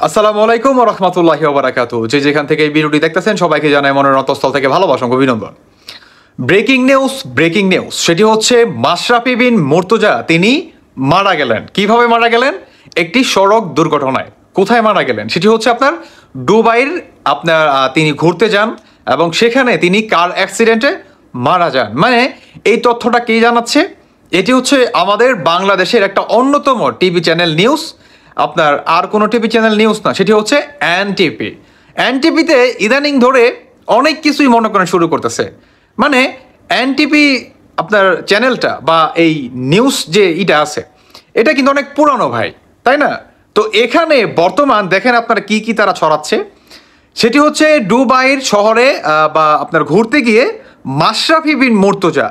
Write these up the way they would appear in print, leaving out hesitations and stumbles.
আসসালামু আলাইকুম ওয়া রাহমাতুল্লাহি ওয়া বারাকাতুহু। যে যেখান থেকে এই ভিডিওটি দেখতেছেন সবাইকে জানাই মনের অন্তঃস্থল থেকে ভালোবাসা ও অভিনন্দন। ব্রেকিং নিউজ সেটি হচ্ছে মাশরাফি বিন মুর্তজা তিনি মারা গেলেন। কিভাবে মারা গেলেন? একটি সড়ক দুর্ঘটনায়। কোথায় মারা গেলেন? সেটি হচ্ছে আপনার দুবাইয়ের তিনি ঘুরতে যান এবং সেখানে তিনি কার অ্যাক্সিডেন্টে মারা যান। মানে এই তথ্যটা কে জানাচ্ছে? এটি হচ্ছে আমাদের বাংলাদেশের একটা অন্যতম টিভি চ্যানেল নিউজ, আপনার আর কোনো টিভি চ্যানেল নিউজ না, সেটি হচ্ছে এনটিভি। এনটিভিতে ইদানিং ধরে অনেক কিছুই মনে করেন শুরু করতেছে। মানে এনটিভি আপনার চ্যানেলটা বা এই নিউজ যে ইটা আছে এটা কিন্তু অনেক পুরানো ভাই, তাই না? তো এখানে বর্তমান দেখেন আপনারা কি কি তারা ছড়াচ্ছে। সেটি হচ্ছে দুবাইয়ের শহরে বা আপনার ঘুরতে গিয়ে মাশরাফি বিন মুর্তজা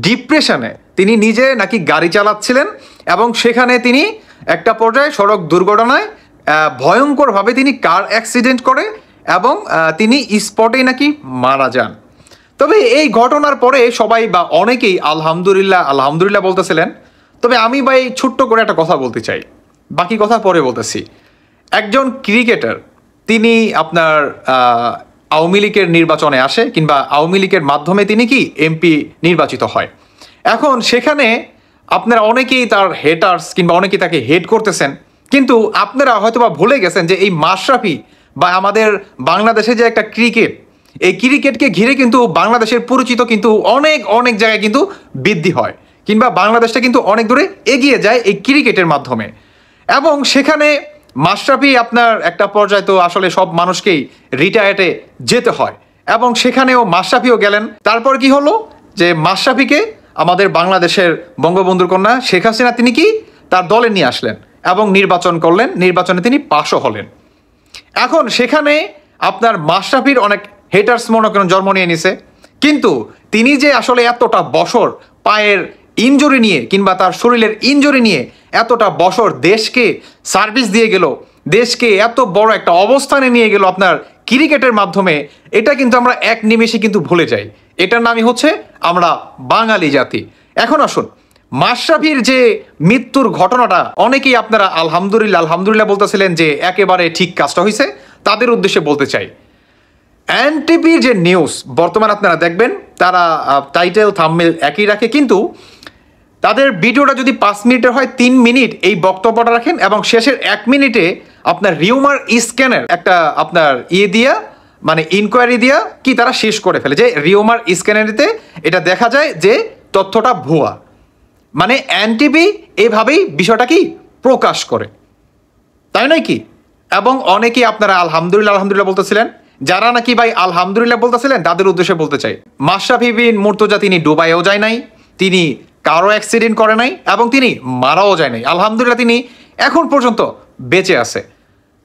ডিপ্রেশনে তিনি নিজে নাকি গাড়ি চালাচ্ছিলেন এবং সেখানে তিনি একটা পর্যায়ে সড়ক দুর্ঘটনায় ভয়ঙ্করভাবে তিনি কার অ্যাক্সিডেন্ট করে এবং তিনি স্পটেই নাকি মারা যান। তবে এই ঘটনার পরে সবাই বা অনেকেই আলহামদুলিল্লাহ বলতেছিলেন। তবে আমি ভাই ছোট্ট করে একটা কথা বলতে চাই, বাকি কথা পরে বলতেছি। একজন ক্রিকেটার তিনি আপনার আওয়ামী লীগের নির্বাচনে আসে কিংবা আওয়ামী লীগের মাধ্যমে তিনি কি এমপি নির্বাচিত হয়। এখন সেখানে আপনারা অনেকেই তার হেটার্স কিংবা অনেকেই তাকে হেট করতেছেন, কিন্তু আপনারা হয়তোবা ভুলে গেছেন যে এই মাশরাফি বা আমাদের বাংলাদেশে যে একটা ক্রিকেট, এই ক্রিকেটকে ঘিরে কিন্তু বাংলাদেশের পরিচিত কিন্তু অনেক জায়গায় কিন্তু বৃদ্ধি হয় কিংবা বাংলাদেশটা কিন্তু অনেক দূরে এগিয়ে যায় এই ক্রিকেটের মাধ্যমে। এবং সেখানে মাশরাফি আপনার একটা পর্যায়ে তো আসলে সব মানুষকেই রিটায়ার্ডে যেতে হয় এবং সেখানেও মাশরাফিও গেলেন। তারপর কি হলো যে মাশরাফিকে আমাদের বাংলাদেশের বঙ্গবন্ধুর কন্যা শেখ হাসিনা তিনি কি তার দলে নিয়ে আসলেন এবং নির্বাচন করলেন, নির্বাচনে তিনি পাশও হলেন। এখন সেখানে আপনার মাশরাফির অনেক হেটার্স মনে করেন জন্ম নিয়ে নিছে, কিন্তু তিনি যে আসলে এতটা বছর পায়ের ইনজুরি নিয়ে কিংবা তার শরীরের ইনজুরি নিয়ে এতটা বছর দেশকে সার্ভিস দিয়ে গেল, দেশকে এত বড় একটা অবস্থানে নিয়ে গেল আপনার ক্রিকেটের মাধ্যমে, এটা কিন্তু আমরা এক নিমেষে কিন্তু ভুলে যাই। এটার নামই হচ্ছে আমরা বাঙালি জাতি। এখন আসুন মাশরাফির যে মৃত্যুর ঘটনাটা অনেকেই আপনারা আলহামদুলিল্লাহ বলতেছিলেন যে একেবারে ঠিক কাজটা হয়েছে, তাদের উদ্দেশ্যে বলতে চাই এনটিভির যে নিউজ বর্তমান আপনারা দেখবেন তারা টাইটেল থাম্বনেল একই রাখে, কিন্তু তাদের ভিডিওটা যদি 5 মিনিটের হয় 3 মিনিট এই বক্তব্যটা রাখেন এবং শেষের 1 মিনিটে আপনার রিউমার স্ক্যানের একটা আপনার দিয়া মানে ইনকোয়ারি দিয়া কি তারা শেষ করে ফেলে যে রিউমার স্ক্যানারিতে এটা দেখা যায় যে তথ্যটা ভুয়া। মানে এনটিভি এইভাবেই বিষয়টা কি প্রকাশ করে, তাই নয় কি? এবং অনেকেই আপনারা আলহামদুলিল্লাহ বলতেছিলেন, যারা নাকি ভাই আলহামদুলিল্লাহ বলতেছিলেন তাদের উদ্দেশ্যে বলতে চাই মাশরাফি বিন মুর্তজা তিনি দুবাইও যায় নাই, তিনি কারো অ্যাক্সিডেন্ট করে নাই এবং তিনি মারাও যায় নাই। আলহামদুলিল্লাহ তিনি এখন পর্যন্ত বেঁচে আছে।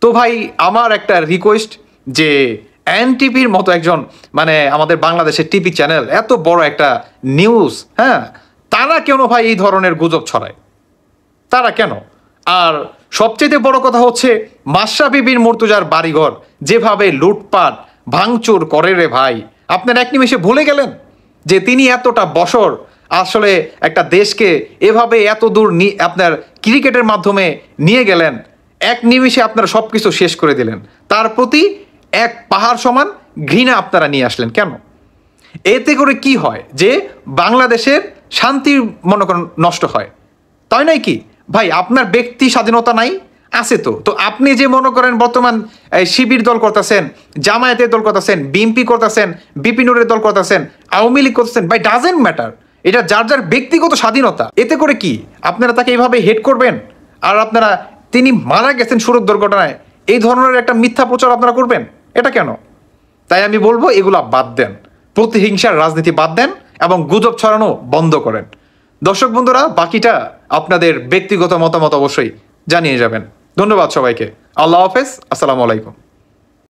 তো ভাই আমার একটা রিকোয়েস্ট যে এনটিভির মতো একজন মানে আমাদের বাংলাদেশের টিভি চ্যানেল এত বড় একটা নিউজ, হ্যাঁ, তারা কেন ভাই এই ধরনের গুজব ছড়ায়? তারা কেন? আর সবচেয়ে বড় কথা হচ্ছে মাশরাফি বিন মুর্তজার বাড়িঘর যেভাবে লুটপাট ভাঙচুর করে রে ভাই, আপনার এক নিমেষে ভুলে গেলেন যে তিনি এতটা বছর আসলে একটা দেশকে এভাবে এত দূর আপনার ক্রিকেটের মাধ্যমে নিয়ে গেলেন, এক নিমেষে আপনারা সব কিছু শেষ করে দিলেন। তার প্রতি এক পাহাড় সমান ঘৃণা আপনারা নিয়ে আসলেন কেন? এতে করে কি হয় যে বাংলাদেশের শান্তি মনে করেন নষ্ট হয়, তাই নয় কি ভাই? আপনার ব্যক্তি স্বাধীনতা নাই? আছে তো। তো আপনি যে মনে করেন বর্তমান শিবির দল করতেছেন, জামায়াতের দল করতেছেন, বিএনপি করতেছেন, বিপিনুরের দল করতেছেন, আওয়ামী লীগ করতেছেন, ভাই ডাজেন্ট ম্যাটার, এটা যার ব্যক্তিগত স্বাধীনতা। এতে করে কি আপনারা তাকে এইভাবে হেট করবেন? আর আপনারা তিনি মারা গেছেন সড়ক দুর্ঘটনায় এই ধরনের একটা মিথ্যা প্রচার আপনারা করবেন? এটা কেন? তাই আমি বলবো এগুলা বাদ দেন, প্রতিহিংসার রাজনীতি বাদ দেন এবং গুজব ছড়ানো বন্ধ করেন। দর্শক বন্ধুরা বাকিটা আপনাদের ব্যক্তিগত মতামত অবশ্যই জানিয়ে যাবেন। ধন্যবাদ সবাইকে। আল্লাহ হাফেজ, আসসালামু আলাইকুম।